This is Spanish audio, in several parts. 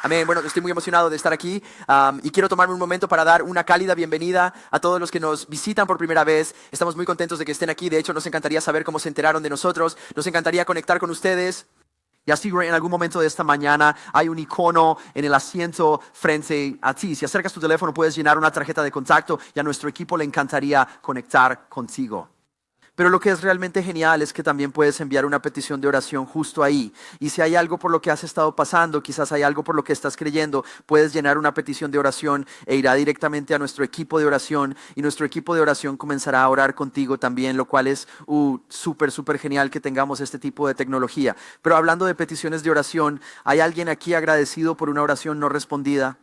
Amén. Bueno, estoy muy emocionado de estar aquí y quiero tomarme un momento para dar una cálida bienvenida a todos los que nos visitan por primera vez. Estamos muy contentos de que estén aquí. De hecho, nos encantaría saber cómo se enteraron de nosotros. Nos encantaría conectar con ustedes. Y así en algún momento de esta mañana hay un icono en el asiento frente a ti. Si acercas tu teléfono puedes llenar una tarjeta de contacto y a nuestro equipo le encantaría conectar contigo. Pero lo que es realmente genial es que también puedes enviar una petición de oración justo ahí. Y si hay algo por lo que has estado pasando, quizás hay algo por lo que estás creyendo, puedes llenar una petición de oración e irá directamente a nuestro equipo de oración. Y nuestro equipo de oración comenzará a orar contigo también, lo cual es súper genial que tengamos este tipo de tecnología. Pero hablando de peticiones de oración, ¿hay alguien aquí agradecido por una oración no respondida?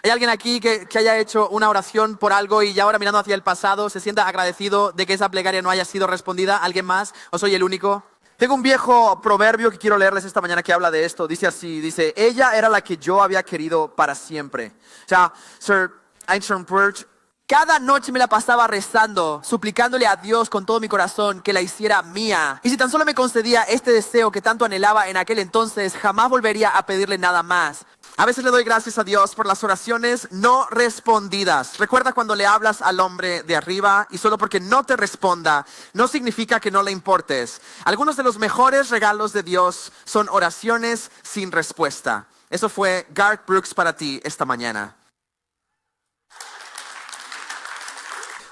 ¿Hay alguien aquí que haya hecho una oración por algo y ya ahora mirando hacia el pasado se sienta agradecido de que esa plegaria no haya sido respondida? ¿Alguien más? ¿O soy el único? Tengo un viejo proverbio que quiero leerles esta mañana que habla de esto. Dice así, dice, ella era la que yo había querido para siempre. O sea, Sir Einstein Birch, cada noche me la pasaba rezando, suplicándole a Dios con todo mi corazón que la hiciera mía. Y si tan solo me concedía este deseo que tanto anhelaba en aquel entonces, jamás volvería a pedirle nada más. A veces le doy gracias a Dios por las oraciones no respondidas. Recuerda cuando le hablas al hombre de arriba y solo porque no te responda, no significa que no le importes. Algunos de los mejores regalos de Dios son oraciones sin respuesta. Eso fue Garth Brooks para ti esta mañana.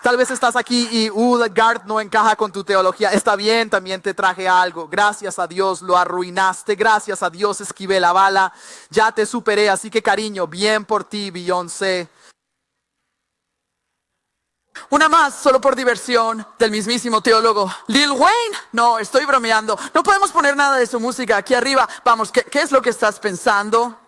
Tal vez estás aquí y Garth no encaja con tu teología. Está bien, también te traje algo. Gracias a Dios lo arruinaste. Gracias a Dios esquivé la bala. Ya te superé, así que cariño, bien por ti, Beyoncé. Una más, solo por diversión, del mismísimo teólogo Lil Wayne. No, estoy bromeando. No podemos poner nada de su música aquí arriba. Vamos, ¿qué es lo que estás pensando?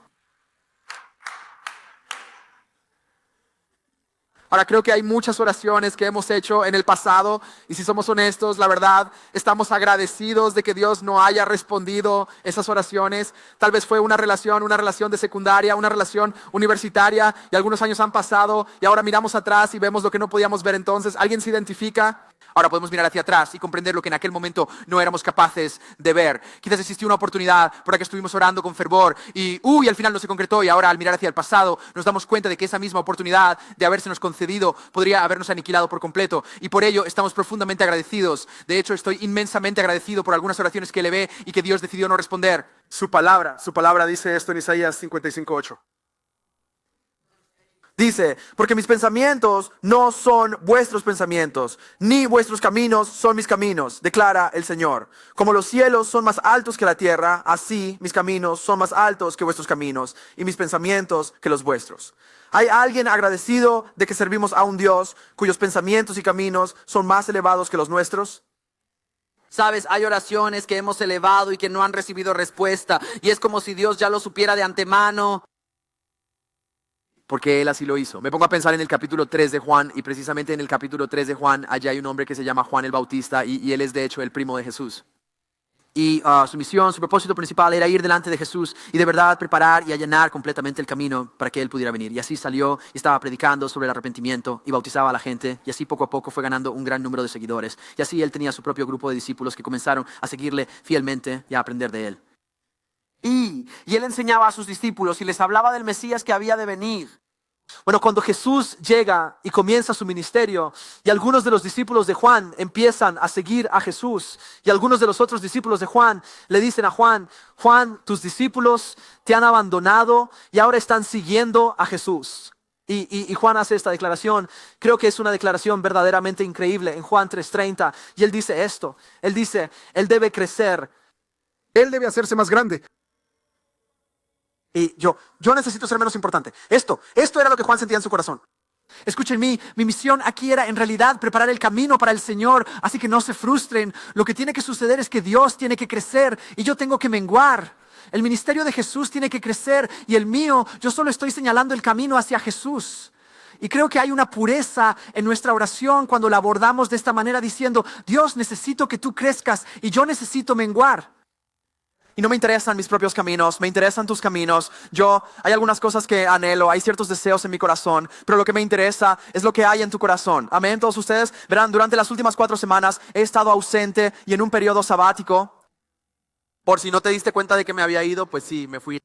Ahora creo que hay muchas oraciones que hemos hecho en el pasado y si somos honestos, la verdad, estamos agradecidos de que Dios no haya respondido esas oraciones. Tal vez fue una relación de secundaria, una relación universitaria y algunos años han pasado y ahora miramos atrás y vemos lo que no podíamos ver entonces. ¿Alguien se identifica? Ahora podemos mirar hacia atrás y comprender lo que en aquel momento no éramos capaces de ver. Quizás existió una oportunidad por la que estuvimos orando con fervor y al final no se concretó y ahora al mirar hacia el pasado nos damos cuenta de que esa misma oportunidad de habérsenos concedido podría habernos aniquilado por completo y por ello estamos profundamente agradecidos. De hecho, estoy inmensamente agradecido por algunas oraciones que elevé y que Dios decidió no responder. Su palabra dice esto en Isaías 55:8. Dice, porque mis pensamientos no son vuestros pensamientos, ni vuestros caminos son mis caminos, declara el Señor. Como los cielos son más altos que la tierra, así mis caminos son más altos que vuestros caminos, y mis pensamientos que los vuestros. ¿Hay alguien agradecido de que servimos a un Dios cuyos pensamientos y caminos son más elevados que los nuestros? Sabes, hay oraciones que hemos elevado y que no han recibido respuesta, y es como si Dios ya lo supiera de antemano. Porque Él así lo hizo. Me pongo a pensar en el capítulo 3 de Juan y precisamente en el capítulo 3 de Juan allá hay un hombre que se llama Juan el Bautista y él es de hecho el primo de Jesús. Y su misión, su propósito principal era ir delante de Jesús y de verdad preparar y allanar completamente el camino para que Él pudiera venir. Y así salió y estaba predicando sobre el arrepentimiento y bautizaba a la gente y así poco a poco fue ganando un gran número de seguidores. Y así Él tenía su propio grupo de discípulos que comenzaron a seguirle fielmente y a aprender de Él. Y Él enseñaba a sus discípulos y les hablaba del Mesías que había de venir. Bueno, cuando Jesús llega y comienza su ministerio y algunos de los discípulos de Juan empiezan a seguir a Jesús y algunos de los otros discípulos de Juan le dicen a Juan, Juan, tus discípulos te han abandonado y ahora están siguiendo a Jesús. Y Juan hace esta declaración, creo que es una declaración verdaderamente increíble en Juan 3:30 y él dice esto, él dice, él debe crecer. Él debe hacerse más grande. Y yo necesito ser menos importante. Esto era lo que Juan sentía en su corazón. Escuchen, mi misión aquí era en realidad preparar el camino para el Señor, así que no se frustren. Lo que tiene que suceder es que Dios tiene que crecer y yo tengo que menguar. El ministerio de Jesús tiene que crecer y el mío, yo solo estoy señalando el camino hacia Jesús. Y creo que hay una pureza en nuestra oración cuando la abordamos de esta manera diciendo, Dios, necesito que tú crezcas y yo necesito menguar. Y no me interesan mis propios caminos, me interesan tus caminos. Hay algunas cosas que anhelo, hay ciertos deseos en mi corazón, pero lo que me interesa es lo que hay en tu corazón. Amén, todos ustedes verán, durante las últimas 4 semanas he estado ausente y en un periodo sabático. Por si no te diste cuenta de que me había ido, pues sí, me fui.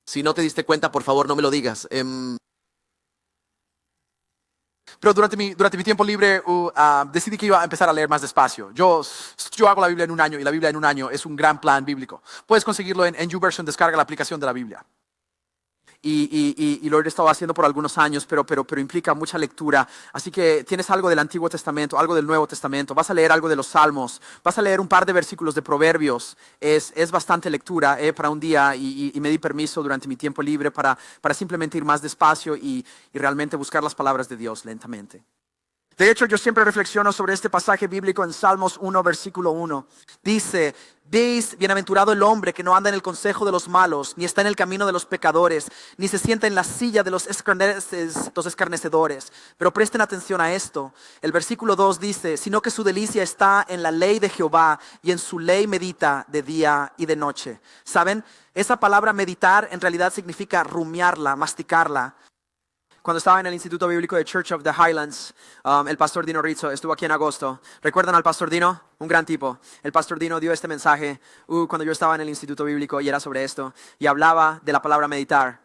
Si no te diste cuenta, por favor, no me lo digas. Pero durante mi tiempo libre decidí que iba a empezar a leer más despacio. Yo hago la Biblia en un año y la Biblia en un año es un gran plan bíblico. Puedes conseguirlo en YouVersion, descarga la aplicación de la Biblia. Y lo he estado haciendo por algunos años, pero implica mucha lectura. Así que tienes algo del Antiguo Testamento, algo del Nuevo Testamento, vas a leer algo de los Salmos, vas a leer un par de versículos de Proverbios. Es bastante lectura para un día y me di permiso durante mi tiempo libre para simplemente ir más despacio y realmente buscar las palabras de Dios lentamente. De hecho, yo siempre reflexiono sobre este pasaje bíblico en Salmos 1, versículo 1. Dice, veis, bienaventurado el hombre que no anda en el consejo de los malos, ni está en el camino de los pecadores, ni se sienta en la silla de los escarnecedores. Pero presten atención a esto. El versículo 2 dice, sino que su delicia está en la ley de Jehová, y en su ley medita de día y de noche. ¿Saben? Esa palabra meditar en realidad significa rumiarla, masticarla. Cuando estaba en el Instituto Bíblico de Church of the Highlands, el pastor Dino Rizzo estuvo aquí en agosto. ¿Recuerdan al pastor Dino? Un gran tipo. El pastor Dino dio este mensaje cuando yo estaba en el Instituto Bíblico y era sobre esto. Y hablaba de la palabra meditar.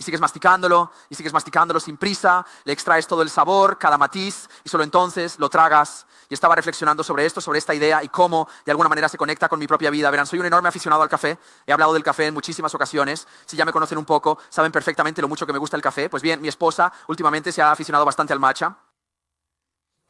Y sigues masticándolo sin prisa, le extraes todo el sabor, cada matiz, y solo entonces lo tragas. Y estaba reflexionando sobre esto, sobre esta idea y cómo de alguna manera se conecta con mi propia vida. Verán, soy un enorme aficionado al café. He hablado del café en muchísimas ocasiones. Si ya me conocen un poco, saben perfectamente lo mucho que me gusta el café. Pues bien, mi esposa últimamente se ha aficionado bastante al matcha.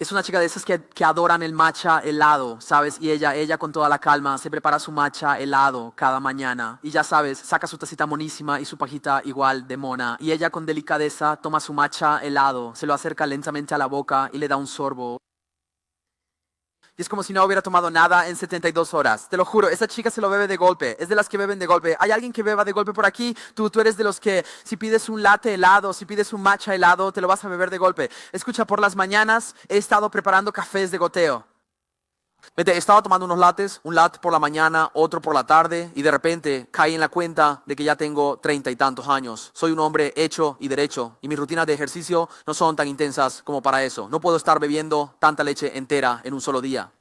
Es una chica de esas que adoran el matcha helado, ¿sabes? Y ella con toda la calma se prepara su matcha helado cada mañana. Y ya sabes, saca su tacita monísima y su pajita igual de mona. Y ella con delicadeza toma su matcha helado, se lo acerca lentamente a la boca y le da un sorbo. Y es como si no hubiera tomado nada en 72 horas. Te lo juro, esa chica se lo bebe de golpe. Es de las que beben de golpe. ¿Hay alguien que beba de golpe por aquí? Tú eres de los que si pides un latte helado, si pides un matcha helado, te lo vas a beber de golpe. Escucha, por las mañanas he estado preparando cafés de goteo. He estado tomando unos lattes, un latte por la mañana, otro por la tarde, y de repente caí en la cuenta de que ya tengo 30 y tantos años. Soy un hombre hecho y derecho, y mis rutinas de ejercicio no son tan intensas como para eso. No puedo estar bebiendo tanta leche entera en un solo día.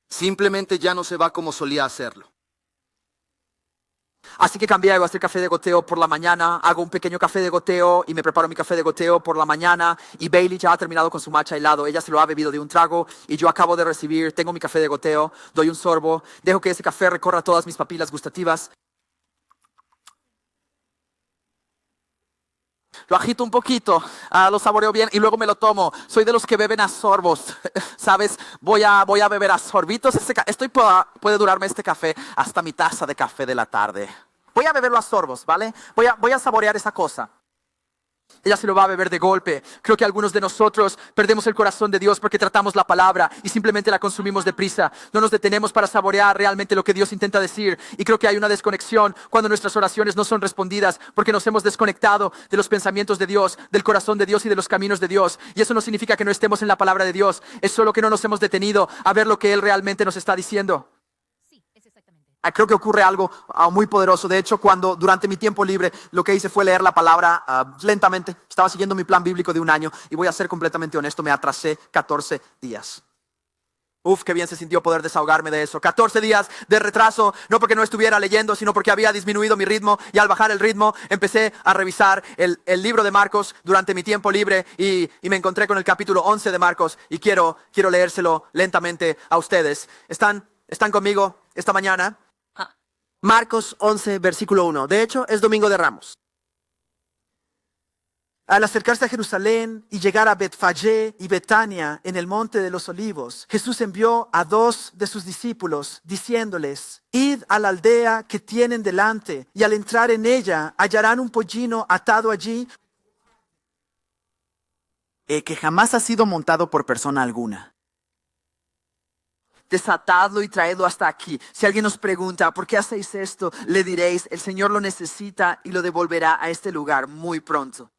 Simplemente ya no se va como solía hacerlo. Así que cambié, hago hacer café de goteo por la mañana, hago un pequeño café de goteo y me preparo mi café de goteo por la mañana. Y Bailey ya ha terminado con su matcha helado, ella se lo ha bebido de un trago y yo acabo de recibir, tengo mi café de goteo, doy un sorbo, dejo que ese café recorra todas mis papilas gustativas. Lo agito un poquito, lo saboreo bien y luego me lo tomo. Soy de los que beben a sorbos, ¿sabes? Voy a beber a sorbitos. Puede durarme este café hasta mi taza de café de la tarde. Voy a beberlo a sorbos, ¿vale? Voy a saborear esa cosa. Ella se lo va a beber de golpe. Creo que algunos de nosotros perdemos el corazón de Dios porque tratamos la palabra y simplemente la consumimos deprisa. No nos detenemos para saborear realmente lo que Dios intenta decir. Y creo que hay una desconexión cuando nuestras oraciones no son respondidas porque nos hemos desconectado de los pensamientos de Dios, del corazón de Dios y de los caminos de Dios. Y eso no significa que no estemos en la palabra de Dios. Es solo que no nos hemos detenido a ver lo que Él realmente nos está diciendo. Creo que ocurre algo muy poderoso. De hecho, cuando durante mi tiempo libre lo que hice fue leer la palabra lentamente. Estaba siguiendo mi plan bíblico de un año y voy a ser completamente honesto, me atrasé 14 días. Uf, qué bien se sintió poder desahogarme de eso. 14 días de retraso, no porque no estuviera leyendo, sino porque había disminuido mi ritmo. Y al bajar el ritmo, empecé a revisar el libro de Marcos durante mi tiempo libre. Y me encontré con el capítulo 11 de Marcos. Y quiero leérselo lentamente a ustedes. ¿Están conmigo esta mañana? Marcos 11, versículo 1. De hecho, es Domingo de Ramos. Al acercarse a Jerusalén y llegar a Betfagé y Betania en el monte de los olivos, Jesús envió a 2 de sus discípulos diciéndoles: id a la aldea que tienen delante y al entrar en ella hallarán un pollino atado allí que jamás ha sido montado por persona alguna. Desatadlo y traedlo hasta aquí. Si alguien nos pregunta, ¿por qué hacéis esto? Le diréis, el Señor lo necesita y lo devolverá a este lugar muy pronto.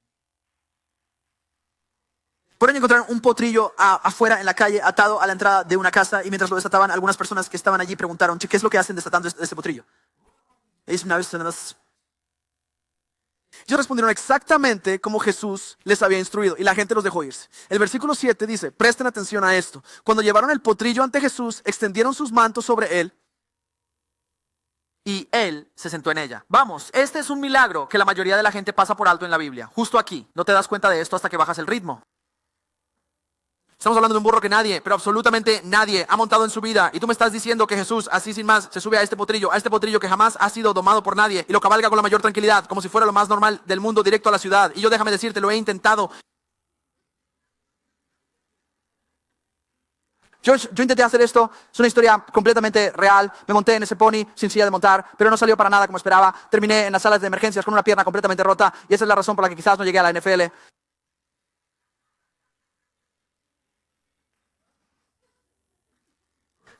Pueden encontrar un potrillo afuera en la calle, atado a la entrada de una casa, y mientras lo desataban, algunas personas que estaban allí preguntaron, ¿qué es lo que hacen desatando ese potrillo? Ellos respondieron exactamente como Jesús les había instruido y la gente los dejó irse. El versículo 7 dice, presten atención a esto. Cuando llevaron el potrillo ante Jesús, extendieron sus mantos sobre él y él se sentó en ella. Vamos, este es un milagro que la mayoría de la gente pasa por alto en la Biblia. Justo aquí. No te das cuenta de esto hasta que bajas el ritmo. Estamos hablando de un burro que nadie, pero absolutamente nadie ha montado en su vida. Y tú me estás diciendo que Jesús, así sin más, se sube a este potrillo que jamás ha sido domado por nadie y lo cabalga con la mayor tranquilidad, como si fuera lo más normal del mundo, directo a la ciudad. Y yo, déjame decirte, lo he intentado. Yo intenté hacer esto, es una historia completamente real. Me monté en ese pony sin silla de montar, pero no salió para nada como esperaba. Terminé en las salas de emergencias con una pierna completamente rota y esa es la razón por la que quizás no llegué a la NFL.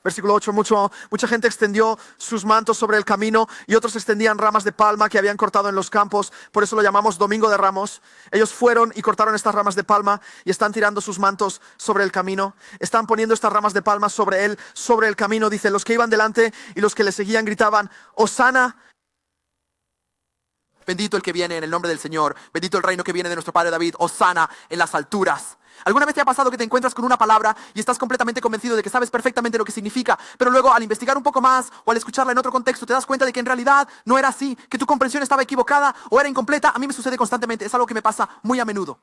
Versículo 8, mucha gente extendió sus mantos sobre el camino y otros extendían ramas de palma que habían cortado en los campos. Por eso lo llamamos Domingo de Ramos. Ellos fueron y cortaron estas ramas de palma y están tirando sus mantos sobre el camino. Están poniendo estas ramas de palma sobre él, sobre el camino. Dice, los que iban delante y los que le seguían gritaban, Hosana. Bendito el que viene en el nombre del Señor. Bendito el reino que viene de nuestro Padre David. Hosana en las alturas. ¿Alguna vez te ha pasado que te encuentras con una palabra y estás completamente convencido de que sabes perfectamente lo que significa, pero luego al investigar un poco más o al escucharla en otro contexto te das cuenta de que en realidad no era así, que tu comprensión estaba equivocada o era incompleta? A mí me sucede constantemente, es algo que me pasa muy a menudo.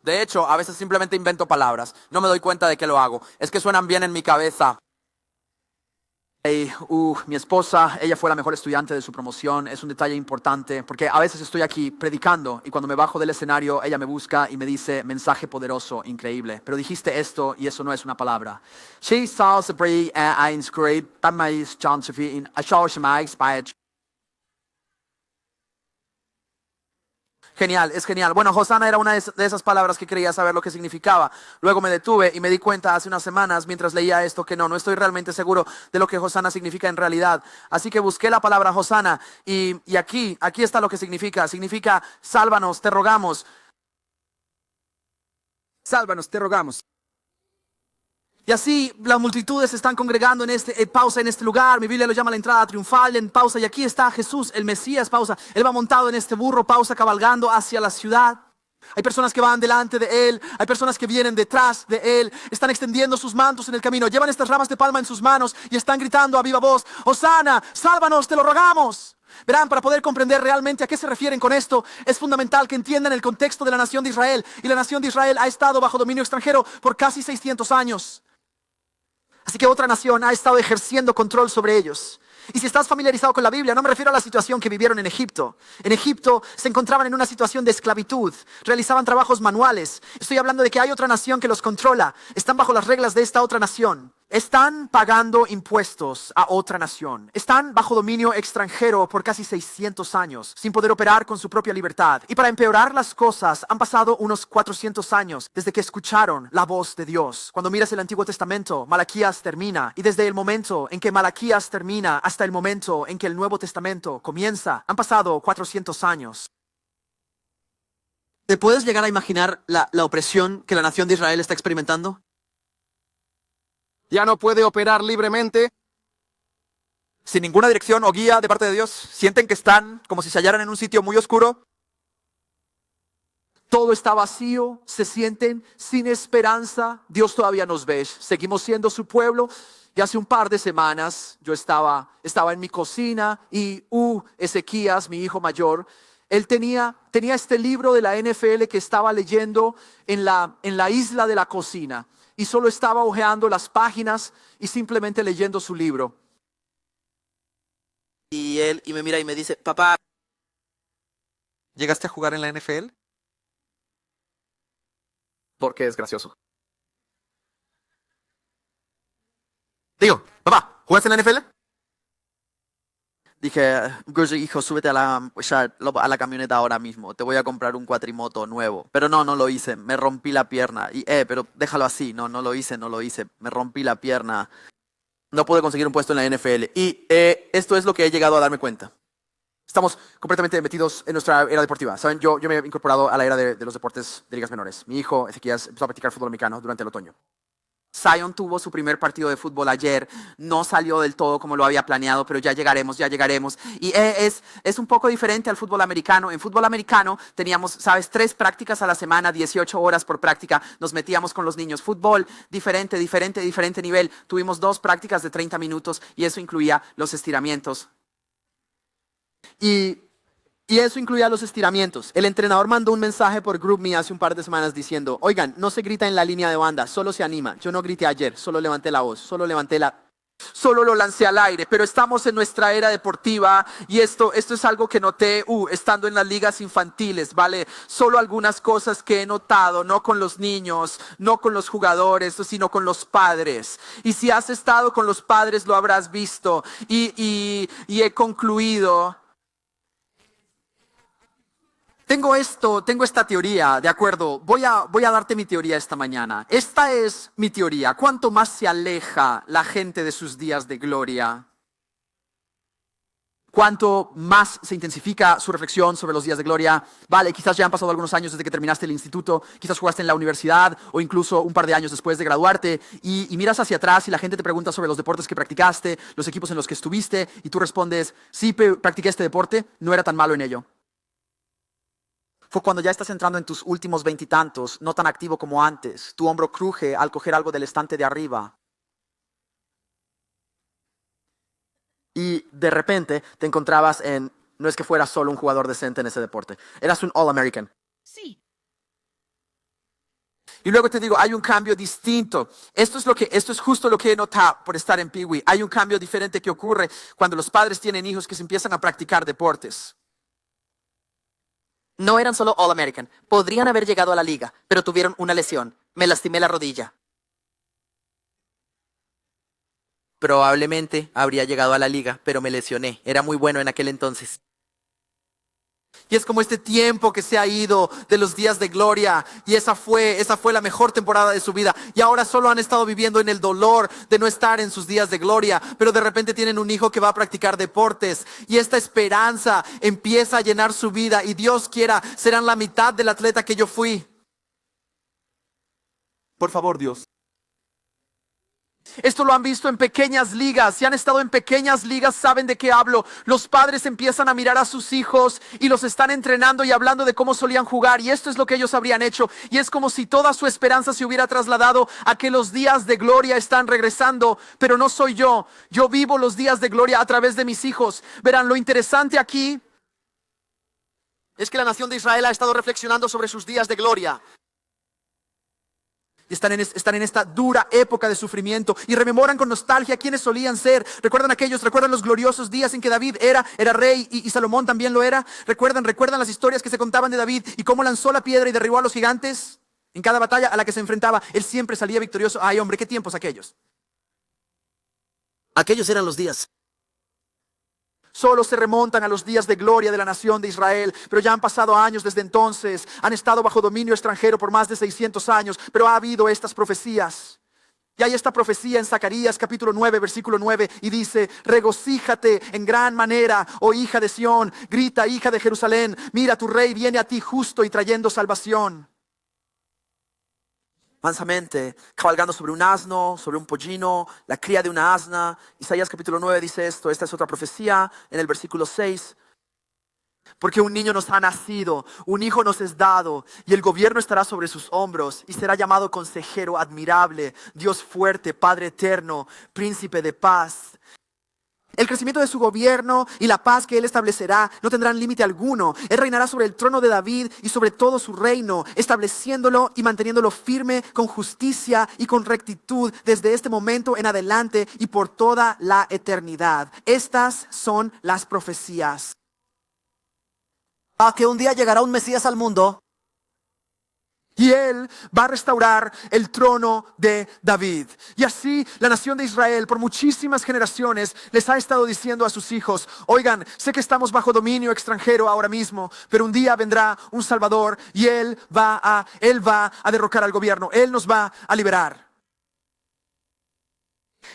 De hecho, a veces simplemente invento palabras. No me doy cuenta de que lo hago. Es que suenan bien en mi cabeza. Mi esposa, ella fue la mejor estudiante de su promoción. Es un detalle importante porque a veces estoy aquí predicando y cuando me bajo del escenario ella me busca y me dice mensaje poderoso, increíble, pero dijiste esto y eso no es una palabra. She saw the breed and inscribed that my chance in a church makes by. Genial, es genial. Bueno, Hosana era una de esas palabras que quería saber lo que significaba. Luego me detuve y me di cuenta hace unas semanas mientras leía esto que no estoy realmente seguro de lo que Hosana significa en realidad. Así que busqué la palabra Hosana y aquí está lo que significa. Significa sálvanos, te rogamos. Sálvanos, te rogamos. Y así las multitudes se están congregando en pausa en este lugar. Mi Biblia lo llama la entrada triunfal, en pausa. Y aquí está Jesús, el Mesías, pausa. Él va montado en este burro, pausa, cabalgando hacia la ciudad. Hay personas que van delante de él, hay personas que vienen detrás de él, están extendiendo sus mantos en el camino, llevan estas ramas de palma en sus manos y están gritando a viva voz, Hosana, sálvanos, te lo rogamos. Verán, para poder comprender realmente a qué se refieren con esto, es fundamental que entiendan el contexto de la nación de Israel. Y la nación de Israel ha estado bajo dominio extranjero por casi 600 años. Así que otra nación ha estado ejerciendo control sobre ellos. Y si estás familiarizado con la Biblia, no me refiero a la situación que vivieron en Egipto. En Egipto se encontraban en una situación de esclavitud, realizaban trabajos manuales. Estoy hablando de que hay otra nación que los controla, están bajo las reglas de esta otra nación. Están pagando impuestos a otra nación. Están bajo dominio extranjero por casi 600 años, sin poder operar con su propia libertad. Y para empeorar las cosas, han pasado unos 400 años desde que escucharon la voz de Dios. Cuando miras el Antiguo Testamento, Malaquías termina. Y desde el momento en que Malaquías termina hasta el momento en que el Nuevo Testamento comienza, han pasado 400 años. ¿Te puedes llegar a imaginar la opresión que la nación de Israel está experimentando? Ya no puede operar libremente. Sin ninguna dirección o guía de parte de Dios, sienten que están como si se hallaran en un sitio muy oscuro. Todo está vacío, se sienten sin esperanza. Dios todavía nos ve, seguimos siendo su pueblo. Y hace un par de semanas yo estaba en mi cocina y Ezequías, mi hijo mayor, él tenía este libro de la NFL que estaba leyendo en la isla de la cocina. Y solo estaba hojeando las páginas y simplemente leyendo su libro. Y él me mira y me dice, papá, ¿Llegaste a jugar en la NFL? Porque es gracioso. Digo, papá, ¿jugaste en la NFL? dije, Gurji, hijo, súbete a la camioneta ahora mismo. Te voy a comprar un cuatrimoto nuevo. Pero no lo hice. Me rompí la pierna. Pero déjalo así. No lo hice. Me rompí la pierna. No pude conseguir un puesto en la NFL. Y esto es lo que he llegado a darme cuenta. Estamos completamente metidos en nuestra era deportiva. ¿Saben? Yo me he incorporado a la era de los deportes de ligas menores. Mi hijo, Ezequías, empezó a practicar fútbol americano durante el otoño. Zion tuvo su primer partido de fútbol ayer, no salió del todo como lo había planeado, pero ya llegaremos, ya llegaremos. Y es un poco diferente al fútbol americano. En fútbol americano teníamos, sabes, 3 prácticas a la semana, 18 horas por práctica, nos metíamos con los niños. Fútbol, diferente nivel. Tuvimos 2 prácticas de 30 minutos y eso incluía los estiramientos. Y eso incluía los estiramientos. El entrenador mandó un mensaje por GroupMe hace un par de semanas diciendo, oigan, no se grita en la línea de banda, solo se anima. Yo no grité ayer, solo levanté la voz, solo lo lancé al aire, pero estamos en nuestra era deportiva y esto es algo que noté estando en las ligas infantiles, ¿vale? Solo algunas cosas que he notado, no con los niños, no con los jugadores, sino con los padres. Y si has estado con los padres lo habrás visto y he concluido. Tengo esta teoría, ¿de acuerdo? Voy a darte mi teoría esta mañana. Esta es mi teoría. Cuanto más se aleja la gente de sus días de gloria, cuanto más se intensifica su reflexión sobre los días de gloria. Vale, quizás ya han pasado algunos años desde que terminaste el instituto, quizás jugaste en la universidad o incluso un par de años después de graduarte y miras hacia atrás y la gente te pregunta sobre los deportes que practicaste, los equipos en los que estuviste y tú respondes, sí, practiqué este deporte, no era tan malo en ello. Fue cuando ya estás entrando en tus últimos 20 y tantos, no tan activo como antes. Tu hombro cruje al coger algo del estante de arriba. Y de repente te encontrabas no es que fueras solo un jugador decente en ese deporte, eras un All-American. Sí. Y luego te digo, hay un cambio distinto. Esto es justo lo que he notado por estar en Pee-wee. Hay un cambio diferente que ocurre cuando los padres tienen hijos que se empiezan a practicar deportes. No eran solo All-American. Podrían haber llegado a la liga, pero tuvieron una lesión. Me lastimé la rodilla. Probablemente habría llegado a la liga, pero me lesioné. Era muy bueno en aquel entonces. Y es como este tiempo que se ha ido de los días de gloria. Y esa fue la mejor temporada de su vida. Y ahora solo han estado viviendo en el dolor de no estar en sus días de gloria. Pero de repente tienen un hijo que va a practicar deportes. Y esta esperanza empieza a llenar su vida. Y Dios quiera, serán la mitad del atleta que yo fui. Por favor, Dios. Esto lo han visto en pequeñas ligas. Si han estado en pequeñas ligas, saben de qué hablo. Los padres empiezan a mirar a sus hijos y los están entrenando y hablando de cómo solían jugar. Y esto es lo que ellos habrían hecho. Y es como si toda su esperanza se hubiera trasladado a que los días de gloria están regresando. Pero no soy yo. Yo vivo los días de gloria a través de mis hijos. Verán, lo interesante aquí Es que la nación de Israel ha estado reflexionando sobre sus días de gloria. están en esta dura época de sufrimiento y rememoran con nostalgia quiénes solían ser. Recuerdan los gloriosos días en que David era rey y Salomón también lo era. Recuerdan las historias que se contaban de David y cómo lanzó la piedra y derribó a los gigantes. En cada batalla a la que se enfrentaba, él siempre salía victorioso. Ay, hombre, qué tiempos aquellos. Aquellos eran los días. Solo se remontan a los días de gloria de la nación de Israel, pero ya han pasado años desde entonces. Han estado bajo dominio extranjero por más de 600 años, pero ha habido estas profecías. Y hay esta profecía en Zacarías capítulo 9, versículo 9, y dice: regocíjate en gran manera, oh hija de Sión, grita, hija de Jerusalén, mira, tu rey viene a ti justo y trayendo salvación. Mansamente, cabalgando sobre un asno, sobre un pollino, la cría de una asna. Isaías capítulo 9 dice esto. Esta es otra profecía en el versículo 6. Porque un niño nos ha nacido, un hijo nos es dado, y el gobierno estará sobre sus hombros, y será llamado consejero admirable, Dios fuerte, Padre eterno, príncipe de paz. El crecimiento de su gobierno y la paz que él establecerá no tendrán límite alguno. Él reinará sobre el trono de David y sobre todo su reino, estableciéndolo y manteniéndolo firme con justicia y con rectitud desde este momento en adelante y por toda la eternidad. Estas son las profecías. Que un día llegará un Mesías al mundo. Y él va a restaurar el trono de David. Y así la nación de Israel por muchísimas generaciones les ha estado diciendo a sus hijos: oigan, sé que estamos bajo dominio extranjero ahora mismo, pero un día vendrá un Salvador y él va a derrocar al gobierno. Él nos va a liberar.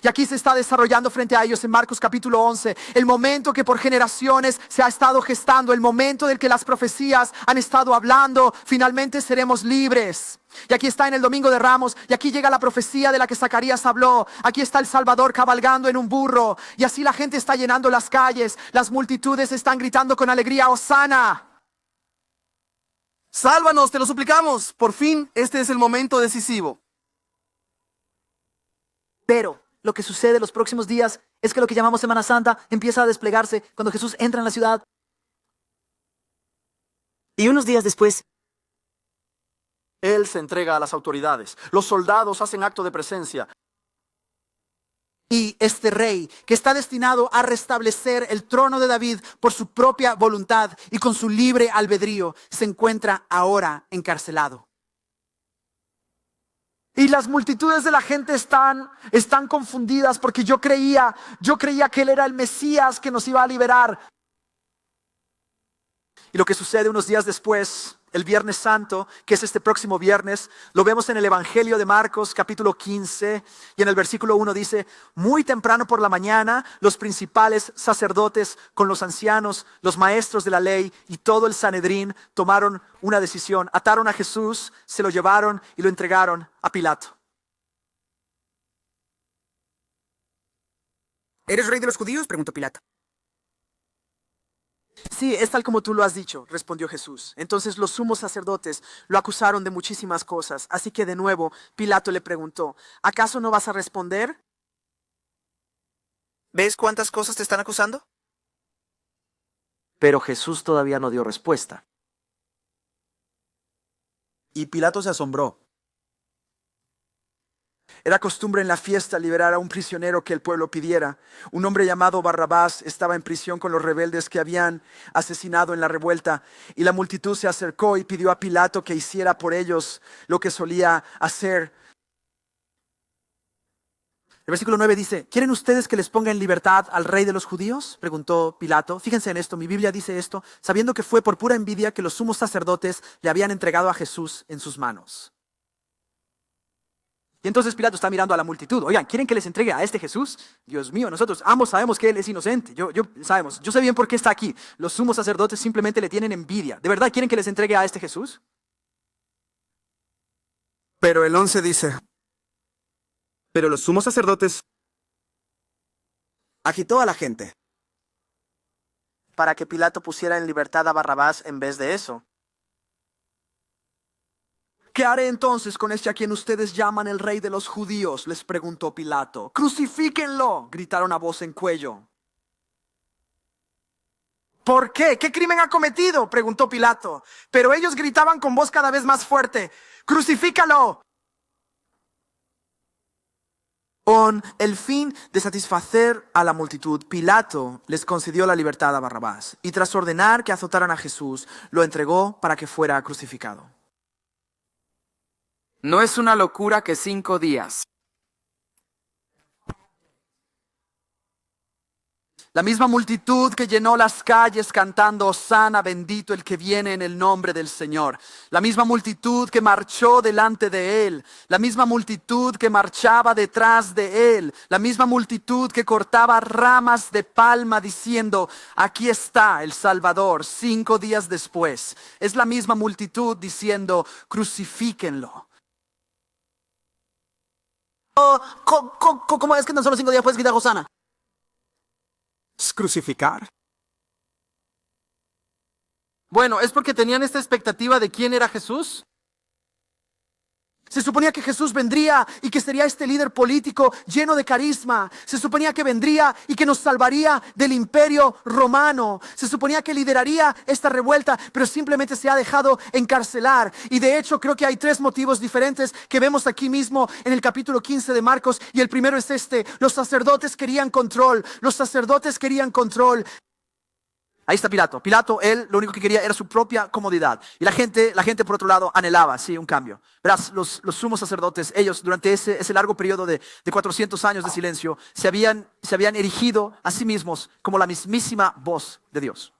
Y aquí se está desarrollando frente a ellos en Marcos capítulo 11, el momento que por generaciones se ha estado gestando, el momento del que las profecías han estado hablando, finalmente seremos libres. Y aquí está en el Domingo de Ramos, y aquí llega la profecía de la que Zacarías habló. Aquí está el Salvador cabalgando en un burro, y así la gente está llenando las calles, las multitudes están gritando con alegría, ¡Hosana! Sálvanos, te lo suplicamos. Por fin, este es el momento decisivo. Pero lo que sucede los próximos días es que lo que llamamos Semana Santa empieza a desplegarse cuando Jesús entra en la ciudad. Y unos días después, Él se entrega a las autoridades. Los soldados hacen acto de presencia. Y este rey, que está destinado a restablecer el trono de David por su propia voluntad y con su libre albedrío, se encuentra ahora encarcelado. Y las multitudes de la gente están confundidas porque yo creía que Él era el Mesías que nos iba a liberar. Y lo que sucede unos días después, el Viernes Santo, que es este próximo viernes, lo vemos en el Evangelio de Marcos, capítulo 15, y en el versículo 1 dice: muy temprano por la mañana, los principales sacerdotes con los ancianos, los maestros de la ley y todo el Sanedrín tomaron una decisión. Ataron a Jesús, se lo llevaron y lo entregaron a Pilato. ¿Eres rey de los judíos?, preguntó Pilato. Sí, es tal como tú lo has dicho, respondió Jesús. Entonces los sumos sacerdotes lo acusaron de muchísimas cosas. Así que de nuevo Pilato le preguntó: ¿acaso no vas a responder? ¿Ves cuántas cosas te están acusando? Pero Jesús todavía no dio respuesta. Y Pilato se asombró. Era costumbre en la fiesta liberar a un prisionero que el pueblo pidiera. Un hombre llamado Barrabás estaba en prisión con los rebeldes que habían asesinado en la revuelta. Y la multitud se acercó y pidió a Pilato que hiciera por ellos lo que solía hacer. El versículo 9 dice: ¿quieren ustedes que les ponga en libertad al rey de los judíos?, preguntó Pilato. Fíjense en esto, mi Biblia dice esto, sabiendo que fue por pura envidia que los sumos sacerdotes le habían entregado a Jesús en sus manos. Y entonces Pilato está mirando a la multitud. Oigan, ¿quieren que les entregue a este Jesús? Dios mío, nosotros ambos sabemos que Él es inocente. Yo sé bien por qué está aquí. Los sumos sacerdotes simplemente le tienen envidia. ¿De verdad quieren que les entregue a este Jesús? Pero el 11 dice: pero los sumos sacerdotes Agitó a la gente. Para que Pilato pusiera en libertad a Barrabás en vez de eso. ¿Qué haré entonces con este a quien ustedes llaman el rey de los judíos?, les preguntó Pilato. ¡Crucifíquenlo!, gritaron a voz en cuello. ¿Por qué? ¿Qué crimen ha cometido?, preguntó Pilato. Pero ellos gritaban con voz cada vez más fuerte: ¡crucifícalo! Con el fin de satisfacer a la multitud, Pilato les concedió la libertad a Barrabás y tras ordenar que azotaran a Jesús, lo entregó para que fuera crucificado. No es una locura que 5 días. La misma multitud que llenó las calles cantando Hosana, bendito el que viene en el nombre del Señor. La misma multitud que marchó delante de Él. La misma multitud que marchaba detrás de Él. La misma multitud que cortaba ramas de palma diciendo: aquí está el Salvador 5 días después. Es la misma multitud diciendo: crucifíquenlo. ¿Cómo es que tan solo 5 días puedes gritar Hosana? crucificar. Bueno, ¿es porque tenían esta expectativa de quién era Jesús? Se suponía que Jesús vendría y que sería este líder político lleno de carisma. Se suponía que vendría y que nos salvaría del imperio romano. Se suponía que lideraría esta revuelta, pero simplemente se ha dejado encarcelar. Y de hecho creo que hay 3 motivos diferentes que vemos aquí mismo en el capítulo 15 de Marcos. Y el primero es este: los sacerdotes querían control. Los sacerdotes querían control. Ahí está Pilato. Pilato, él lo único que quería era su propia comodidad. Y la gente por otro lado anhelaba, sí, un cambio. Verás, los sumos sacerdotes, ellos durante ese largo periodo de 400 años de silencio, se habían erigido a sí mismos como la mismísima voz de Dios.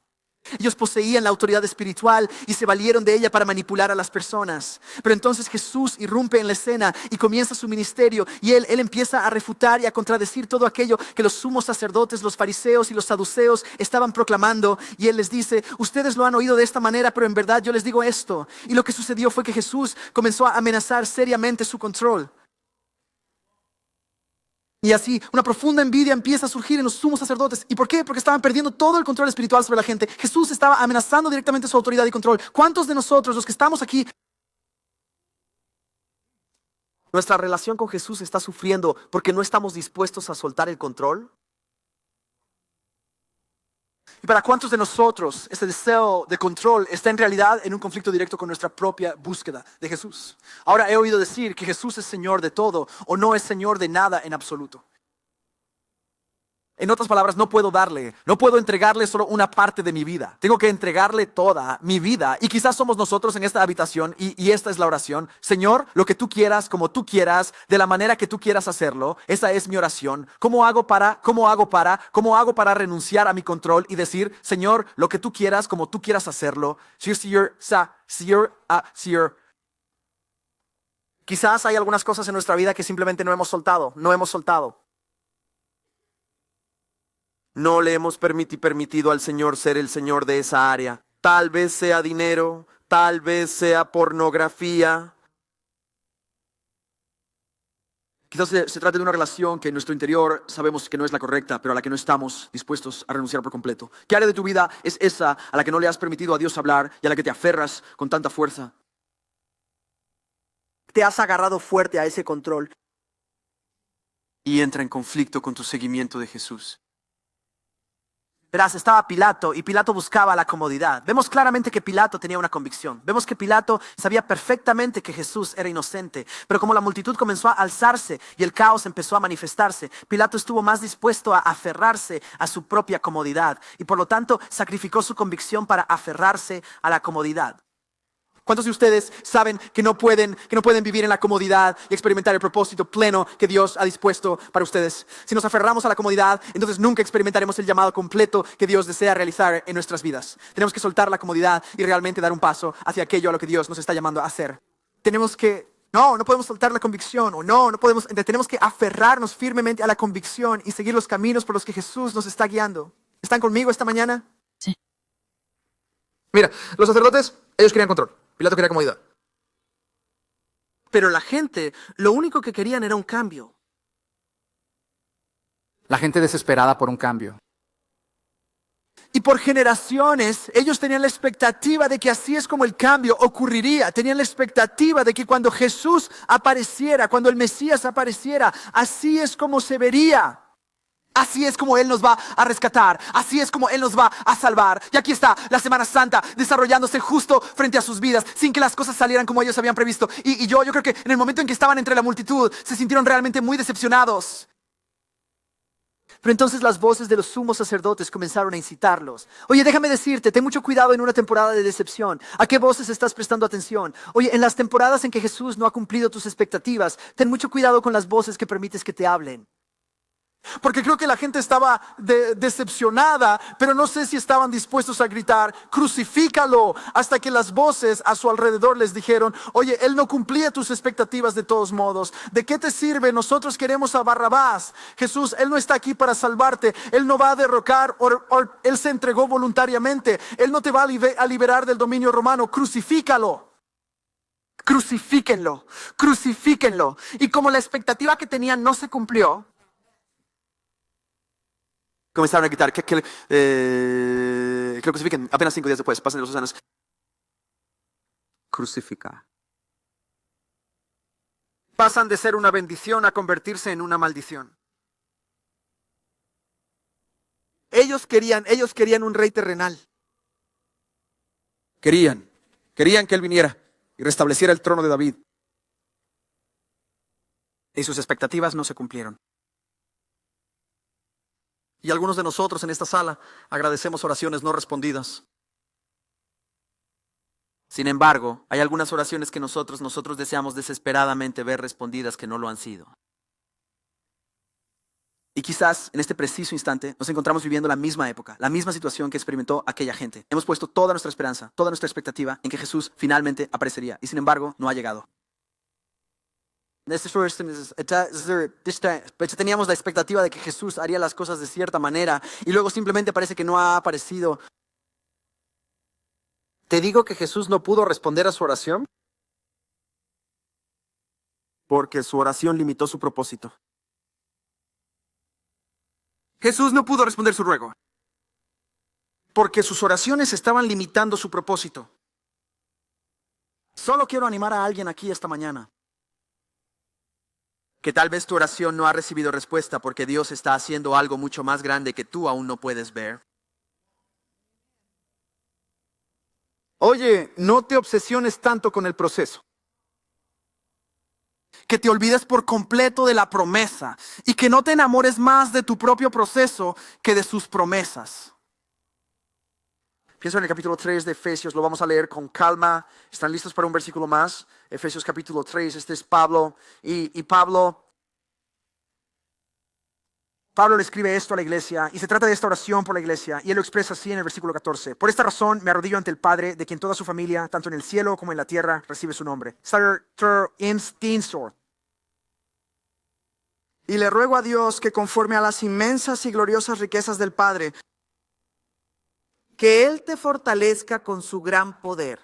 Ellos poseían la autoridad espiritual y se valieron de ella para manipular a las personas. Pero entonces Jesús irrumpe en la escena y comienza su ministerio. Y él empieza a refutar y a contradecir todo aquello que los sumos sacerdotes, los fariseos y los saduceos estaban proclamando. Y él les dice, ustedes lo han oído de esta manera, pero en verdad yo les digo esto. Y lo que sucedió fue que Jesús comenzó a amenazar seriamente su control. Y así una profunda envidia empieza a surgir en los sumos sacerdotes. ¿Y por qué? Porque estaban perdiendo todo el control espiritual sobre la gente. Jesús estaba amenazando directamente su autoridad y control. ¿Cuántos de nosotros, los que estamos aquí, ¿Nuestra relación con Jesús está sufriendo porque no estamos dispuestos a soltar el control? ¿Y para cuántos de nosotros este deseo de control está en realidad en un conflicto directo con nuestra propia búsqueda de Jesús? Ahora he oído decir que Jesús es Señor de todo o no es Señor de nada en absoluto. En otras palabras, no puedo entregarle solo una parte de mi vida. Tengo que entregarle toda mi vida. Y quizás somos nosotros en esta habitación y esta es la oración. Señor, lo que tú quieras, como tú quieras, de la manera que tú quieras hacerlo. Esa es mi oración. ¿Cómo hago para renunciar a mi control y decir, Señor, lo que tú quieras, como tú quieras hacerlo? Quizás hay algunas cosas en nuestra vida que simplemente no hemos soltado. No le hemos permitido al Señor ser el Señor de esa área. Tal vez sea dinero, tal vez sea pornografía. Quizás se trate de una relación que en nuestro interior sabemos que no es la correcta, pero a la que no estamos dispuestos a renunciar por completo. ¿Qué área de tu vida es esa a la que no le has permitido a Dios hablar y a la que te aferras con tanta fuerza? Te has agarrado fuerte a ese control. Y entra en conflicto con tu seguimiento de Jesús. Verás, estaba Pilato y Pilato buscaba la comodidad. Vemos claramente que Pilato tenía una convicción. Vemos que Pilato sabía perfectamente que Jesús era inocente. Pero como la multitud comenzó a alzarse y el caos empezó a manifestarse, Pilato estuvo más dispuesto a aferrarse a su propia comodidad. Y por lo tanto sacrificó su convicción para aferrarse a la comodidad. ¿Cuántos de ustedes saben que no pueden vivir en la comodidad y experimentar el propósito pleno que Dios ha dispuesto para ustedes? Si nos aferramos a la comodidad, entonces nunca experimentaremos el llamado completo que Dios desea realizar en nuestras vidas. Tenemos que soltar la comodidad y realmente dar un paso hacia aquello a lo que Dios nos está llamando a hacer. No podemos soltar la convicción, tenemos que aferrarnos firmemente a la convicción y seguir los caminos por los que Jesús nos está guiando. ¿Están conmigo esta mañana? Sí. Mira, los sacerdotes, ellos querían control. Pilato quería comodidad. Pero la gente, lo único que querían era un cambio. La gente desesperada por un cambio. Y por generaciones, ellos tenían la expectativa de que así es como el cambio ocurriría. Tenían la expectativa de que cuando Jesús apareciera, cuando el Mesías apareciera, así es como se vería. Así es como Él nos va a rescatar. Así es como Él nos va a salvar. Y aquí está la Semana Santa desarrollándose justo frente a sus vidas, sin que las cosas salieran como ellos habían previsto. Y yo creo que en el momento en que estaban entre la multitud, se sintieron realmente muy decepcionados. Pero entonces las voces de los sumos sacerdotes comenzaron a incitarlos. Oye, déjame decirte, ten mucho cuidado en una temporada de decepción. ¿A qué voces estás prestando atención? Oye, en las temporadas en que Jesús no ha cumplido tus expectativas, ten mucho cuidado con las voces que permites que te hablen. Porque creo que la gente estaba decepcionada, pero no sé si estaban dispuestos a gritar, crucifícalo, hasta que las voces a su alrededor les dijeron, oye, Él no cumplía tus expectativas de todos modos. ¿De qué te sirve? Nosotros queremos a Barrabás. Jesús, Él no está aquí para salvarte. Él no va a derrocar, Él se entregó voluntariamente. Él no te va a liberar del dominio romano. Crucifícalo. Crucifíquenlo, crucifíquenlo. Y como la expectativa que tenían no se cumplió, comenzaron a gritar que lo crucifiquen. Apenas 5 días después, pasan los años. Crucifica. Pasan de ser una bendición a convertirse en una maldición. Ellos querían un rey terrenal. Querían que Él viniera y restableciera el trono de David. Y sus expectativas no se cumplieron. Y algunos de nosotros en esta sala agradecemos oraciones no respondidas. Sin embargo, hay algunas oraciones que nosotros deseamos desesperadamente ver respondidas que no lo han sido. Y quizás en este preciso instante nos encontramos viviendo la misma época, la misma situación que experimentó aquella gente. Hemos puesto toda nuestra esperanza, toda nuestra expectativa en que Jesús finalmente aparecería. Y sin embargo, no ha llegado. Teníamos la expectativa de que Jesús haría las cosas de cierta manera y luego simplemente parece que no ha aparecido. ¿Te digo que Jesús no pudo responder a su oración? Porque su oración limitó su propósito. Jesús no pudo responder su ruego. Porque sus oraciones estaban limitando su propósito. Solo quiero animar a alguien aquí esta mañana. Que tal vez tu oración no ha recibido respuesta porque Dios está haciendo algo mucho más grande que tú aún no puedes ver. Oye, no te obsesiones tanto con el proceso. Que te olvides por completo de la promesa y que no te enamores más de tu propio proceso que de sus promesas. Pienso en el capítulo 3 de Efesios, lo vamos a leer con calma. ¿Están listos para un versículo más? Efesios capítulo 3, este es Pablo. Y Pablo le escribe esto a la iglesia y se trata de esta oración por la iglesia y él lo expresa así en el versículo 14. Por esta razón me arrodillo ante el Padre, de quien toda su familia, tanto en el cielo como en la tierra, recibe su nombre. Y le ruego a Dios que conforme a las inmensas y gloriosas riquezas del Padre, que Él te fortalezca con su gran poder.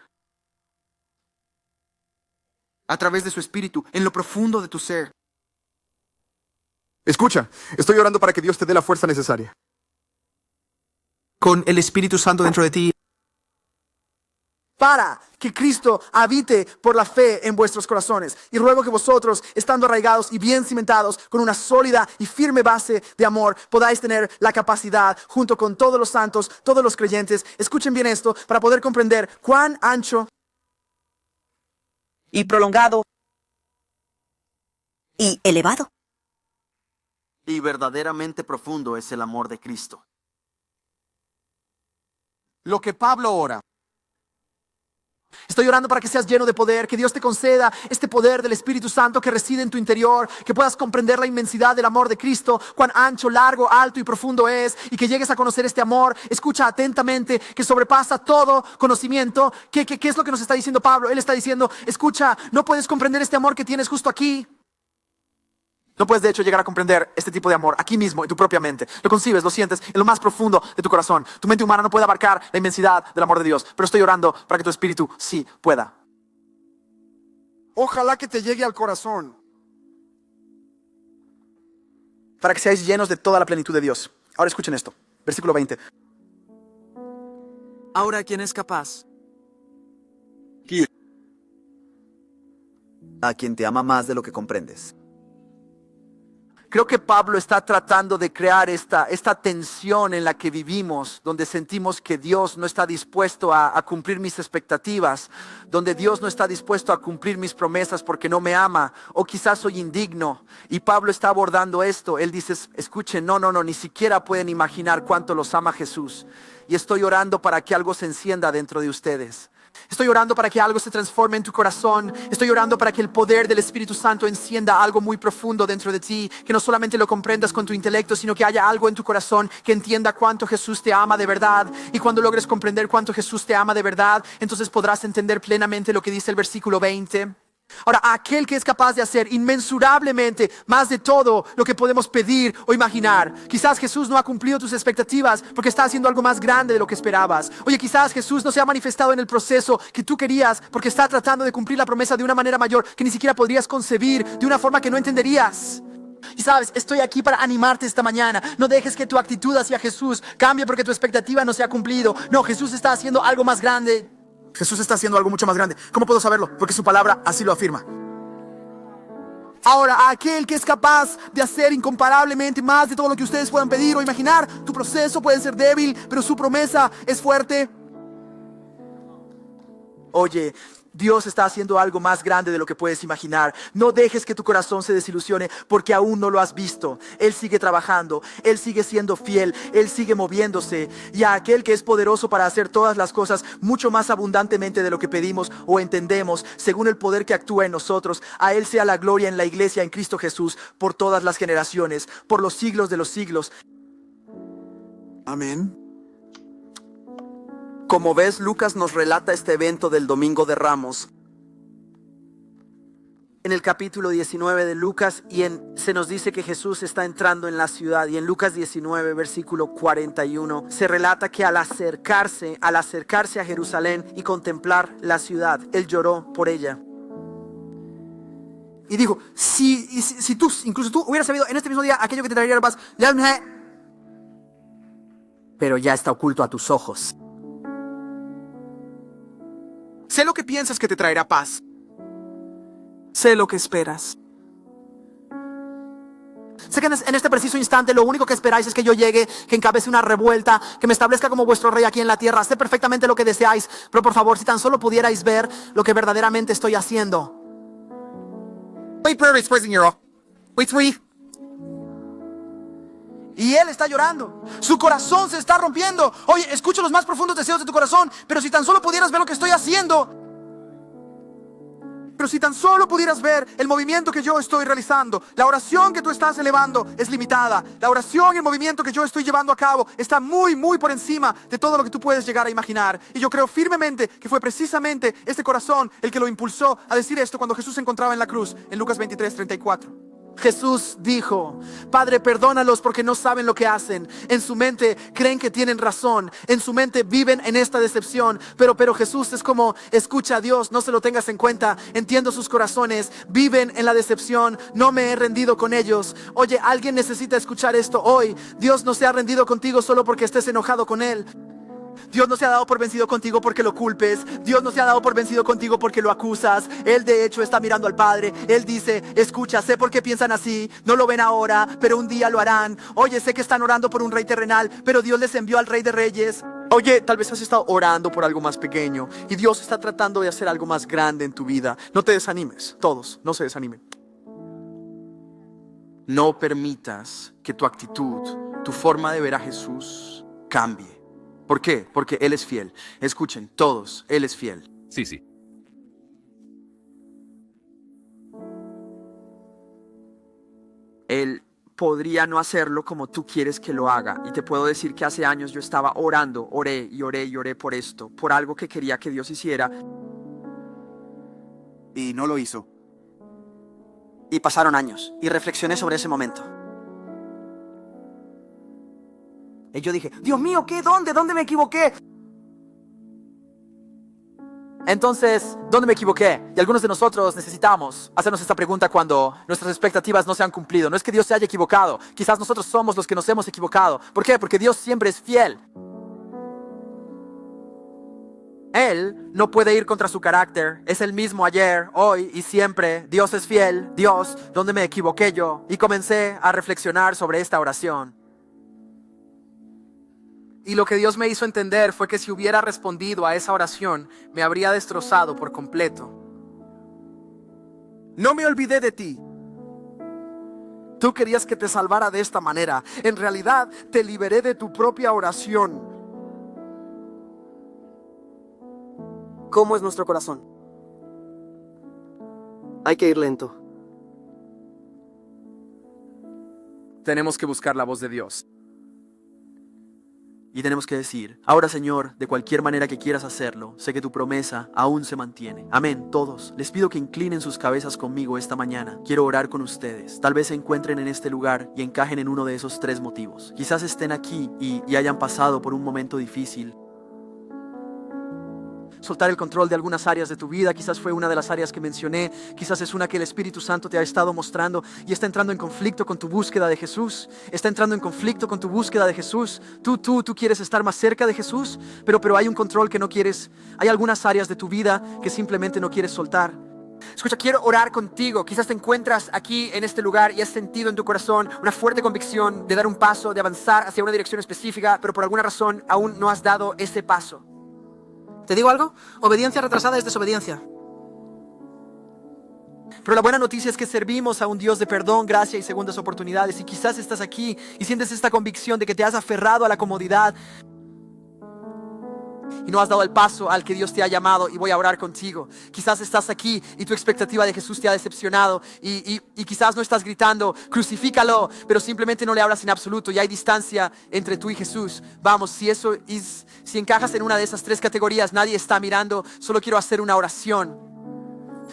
A través de su espíritu, en lo profundo de tu ser. Escucha, estoy orando para que Dios te dé la fuerza necesaria. Con el Espíritu Santo dentro de ti. Para que Cristo habite por la fe en vuestros corazones. Y ruego que vosotros, estando arraigados y bien cimentados, con una sólida y firme base de amor, podáis tener la capacidad, junto con todos los santos, todos los creyentes, escuchen bien esto, para poder comprender cuán ancho y prolongado y elevado Y verdaderamente profundo es el amor de Cristo. Lo que Pablo ora. Estoy orando para que seas lleno de poder, que Dios te conceda este poder del Espíritu Santo que reside en tu interior, que puedas comprender la inmensidad del amor de Cristo, cuán ancho, largo, alto y profundo es, y que llegues a conocer este amor. Escucha atentamente, que sobrepasa todo conocimiento. ¿Qué es lo que nos está diciendo Pablo? Él está diciendo, escucha, no puedes comprender este amor que tienes justo aquí. No puedes de hecho llegar a comprender este tipo de amor aquí mismo, en tu propia mente. Lo concibes, lo sientes en lo más profundo de tu corazón. Tu mente humana no puede abarcar la inmensidad del amor de Dios, pero estoy orando para que tu espíritu sí pueda. ojalá que te llegue al corazón. Para que seáis llenos de toda la plenitud de Dios. Ahora escuchen esto, versículo 20. Ahora, ¿quién es capaz? A quien te ama más de lo que comprendes. Creo que Pablo está tratando de crear esta tensión en la que vivimos, donde sentimos que Dios no está dispuesto a cumplir mis expectativas, donde Dios no está dispuesto a cumplir mis promesas porque no me ama, o quizás soy indigno. Y Pablo está abordando esto. Él dice, escuchen, no, ni siquiera pueden imaginar cuánto los ama Jesús. Y estoy orando para que algo se encienda dentro de ustedes. Estoy orando para que algo se transforme en tu corazón. Estoy orando para que el poder del Espíritu Santo encienda algo muy profundo dentro de ti. Que no solamente lo comprendas con tu intelecto, sino que haya algo en tu corazón que entienda cuánto Jesús te ama de verdad. Y cuando logres comprender cuánto Jesús te ama de verdad, entonces podrás entender plenamente lo que dice el versículo 20. Ahora, aquel que es capaz de hacer inmensurablemente más de todo lo que podemos pedir o imaginar. Quizás Jesús no ha cumplido tus expectativas porque está haciendo algo más grande de lo que esperabas. Oye, quizás Jesús no se ha manifestado en el proceso que tú querías porque está tratando de cumplir la promesa de una manera mayor que ni siquiera podrías concebir, de una forma que no entenderías. Y sabes, estoy aquí para animarte esta mañana. No dejes que tu actitud hacia Jesús cambie porque tu expectativa no se ha cumplido. No, Jesús está haciendo algo más grande. Jesús está haciendo algo mucho más grande. ¿Cómo puedo saberlo? Porque su palabra así lo afirma. Ahora, aquel que es capaz de hacer incomparablemente más de todo lo que ustedes puedan pedir o imaginar. Tu proceso puede ser débil, pero su promesa es fuerte. Oye, Dios está haciendo algo más grande de lo que puedes imaginar. No dejes que tu corazón se desilusione porque aún no lo has visto. Él sigue trabajando, Él sigue siendo fiel, Él sigue moviéndose. Y a aquel que es poderoso para hacer todas las cosas mucho más abundantemente de lo que pedimos o entendemos, según el poder que actúa en nosotros, a Él sea la gloria en la iglesia en Cristo Jesús por todas las generaciones, por los siglos de los siglos. Amén. Como ves, Lucas nos relata este evento del Domingo de Ramos En el capítulo 19 de Lucas se nos dice que Jesús está entrando en la ciudad, y en Lucas 19 versículo 41 se relata que al acercarse a Jerusalén y contemplar la ciudad, Él lloró por ella. Y dijo, si tú, incluso tú hubieras sabido en este mismo día aquello que te traería la paz, Pero ya está oculto a tus ojos. Sé lo que piensas que te traerá paz. Sé lo que esperas. sé que en este preciso instante lo único que esperáis es que yo llegue, que encabece una revuelta, que me establezca como vuestro rey aquí en la tierra. Sé perfectamente lo que deseáis, pero por favor, si tan solo pudierais ver lo que verdaderamente estoy haciendo. Y él está llorando. Su corazón se está rompiendo. Oye, escucho los más profundos deseos de tu corazón, pero si tan solo pudieras ver lo que estoy haciendo. Pero si tan solo pudieras ver el movimiento que yo estoy realizando. La oración que tú estás elevando es limitada. La oración y el movimiento que yo estoy llevando a cabo está muy, muy por encima de todo lo que tú puedes llegar a imaginar. Y yo creo firmemente que fue precisamente este corazón el que lo impulsó a decir esto cuando Jesús se encontraba en la cruz, en Lucas 23:34. Jesús dijo: Padre, perdónalos porque no saben lo que hacen. En su mente creen que tienen razón. En su mente viven en esta decepción. Pero Jesús es como: escucha a Dios, no se lo tengas en cuenta. Entiendo sus corazones, viven en la decepción. No me he rendido con ellos. Oye, alguien necesita escuchar esto hoy. Dios no se ha rendido contigo solo porque estés enojado con Él. Dios no se ha dado por vencido contigo porque lo culpes. Dios no se ha dado por vencido contigo porque lo acusas. Él de hecho está mirando al Padre. Él dice: escucha, sé por qué piensan así. No lo ven ahora, pero un día lo harán. Oye, sé que están orando por un rey terrenal, pero Dios les envió al Rey de Reyes. Oye, tal vez has estado orando por algo más pequeño y Dios está tratando de hacer algo más grande en tu vida. No te desanimes, todos, no se desanimen. No permitas que tu actitud, tu forma de ver a Jesús cambie. ¿Por qué? Porque Él es fiel. Escuchen, todos, Él es fiel. Sí. Él podría no hacerlo como tú quieres que lo haga. Y te puedo decir que hace años yo estaba orando, oré por esto, por algo que quería que Dios hiciera. Y no lo hizo. Y pasaron años, y reflexioné sobre ese momento. Y yo dije: Dios mío, ¿qué? ¿Dónde me equivoqué? Entonces, ¿dónde me equivoqué? Y algunos de nosotros necesitamos hacernos esta pregunta cuando nuestras expectativas no se han cumplido. No es que Dios se haya equivocado. Quizás nosotros somos los que nos hemos equivocado. ¿Por qué? Porque Dios siempre es fiel. Él no puede ir contra su carácter. Es el mismo ayer, hoy y siempre. Dios es fiel. Dios, ¿dónde me equivoqué yo? Y comencé a reflexionar sobre esta oración. Y lo que Dios me hizo entender fue que si hubiera respondido a esa oración, me habría destrozado por completo. No me olvidé de ti. Tú querías que te salvara de esta manera. En realidad, te liberé de tu propia oración. ¿Cómo es nuestro corazón? Hay que ir lento. Tenemos que buscar la voz de Dios. Y tenemos que decir: ahora, Señor, de cualquier manera que quieras hacerlo, sé que tu promesa aún se mantiene. Amén. Todos, les pido que inclinen sus cabezas conmigo esta mañana. Quiero orar con ustedes. Tal vez se encuentren en este lugar y encajen en uno de esos 3 motivos. Quizás estén aquí y hayan pasado por un momento difícil. Soltar el control de algunas áreas de tu vida. Quizás fue una de las áreas que mencioné. Quizás es una que el Espíritu Santo te ha estado mostrando y está entrando en conflicto con tu búsqueda de Jesús. Está entrando en conflicto con tu búsqueda de Jesús. Tú quieres estar más cerca de Jesús, pero hay un control que no quieres. Hay algunas áreas de tu vida que simplemente no quieres soltar. Escucha, quiero orar contigo. Quizás te encuentras aquí en este lugar y has sentido en tu corazón una fuerte convicción de dar un paso, de avanzar hacia una dirección específica, pero por alguna razón aún no has dado ese paso. ¿Te digo algo? Obediencia retrasada es desobediencia. Pero la buena noticia es que servimos a un Dios de perdón, gracia y segundas oportunidades. Y quizás estás aquí y sientes esta convicción de que te has aferrado a la comodidad y no has dado el paso al que Dios te ha llamado, y voy a orar contigo. Quizás estás aquí y tu expectativa de Jesús te ha decepcionado y quizás no estás gritando crucifícalo, pero simplemente no le hablas en absoluto y hay distancia entre tú y Jesús. Vamos, si encajas en una de esas tres categorías, nadie está mirando, solo quiero hacer una oración.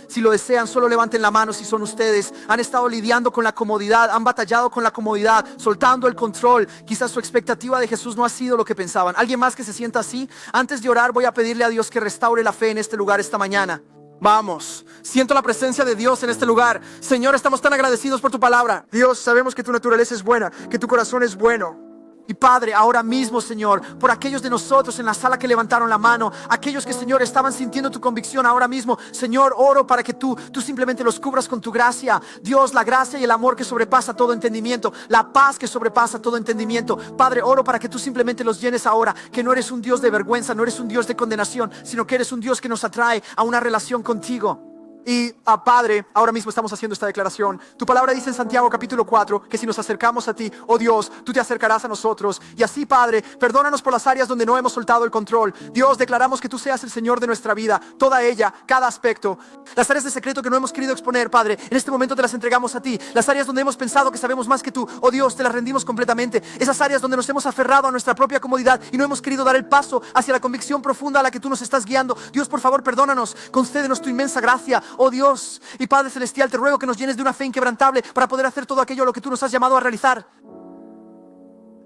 Si lo desean, solo levanten la mano si son ustedes. Han estado lidiando con la comodidad, han batallado con la comodidad, soltando el control. Quizás su expectativa de Jesús no ha sido lo que pensaban. ¿Alguien más que se sienta así? Antes de orar, voy a pedirle a Dios que restaure la fe en este lugar esta mañana. Vamos, siento la presencia de Dios en este lugar. Señor, estamos tan agradecidos por tu palabra. Dios, sabemos que tu naturaleza es buena, que tu corazón es bueno. Y Padre, ahora mismo, Señor, por aquellos de nosotros en la sala que levantaron la mano, aquellos que, Señor, estaban sintiendo tu convicción ahora mismo, Señor, oro para que tú simplemente los cubras con tu gracia. Dios, la gracia y el amor que sobrepasa todo entendimiento, la paz que sobrepasa todo entendimiento. Padre, oro para que tú simplemente los llenes ahora, que no eres un Dios de vergüenza, no eres un Dios de condenación, sino que eres un Dios que nos atrae a una relación contigo. Y Padre, ahora mismo estamos haciendo esta declaración. Tu palabra dice en Santiago capítulo 4 que si nos acercamos a ti, oh Dios, tú te acercarás a nosotros. Y así, Padre, perdónanos por las áreas donde no hemos soltado el control. Dios, declaramos que tú seas el Señor de nuestra vida, toda ella, cada aspecto. Las áreas de secreto que no hemos querido exponer, Padre, en este momento te las entregamos a ti. Las áreas donde hemos pensado que sabemos más que tú, oh Dios, te las rendimos completamente. Esas áreas donde nos hemos aferrado a nuestra propia comodidad y no hemos querido dar el paso hacia la convicción profunda a la que tú nos estás guiando. Dios, por favor, perdónanos, concédenos tu inmensa gracia, oh Dios. Y Padre Celestial, te ruego que nos llenes de una fe inquebrantable para poder hacer todo aquello a lo que tú nos has llamado a realizar.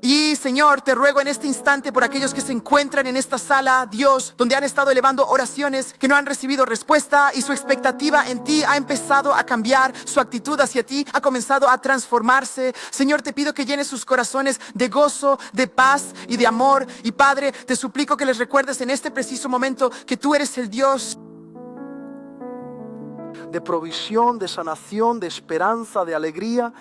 Y Señor, te ruego en este instante por aquellos que se encuentran en esta sala, Dios, donde han estado elevando oraciones que no han recibido respuesta y su expectativa en ti ha empezado a cambiar, su actitud hacia ti ha comenzado a transformarse. Señor, te pido que llenes sus corazones de gozo, de paz y de amor. Y Padre, te suplico que les recuerdes en este preciso momento que tú eres el Dios de provisión, de sanación, de esperanza, de alegría.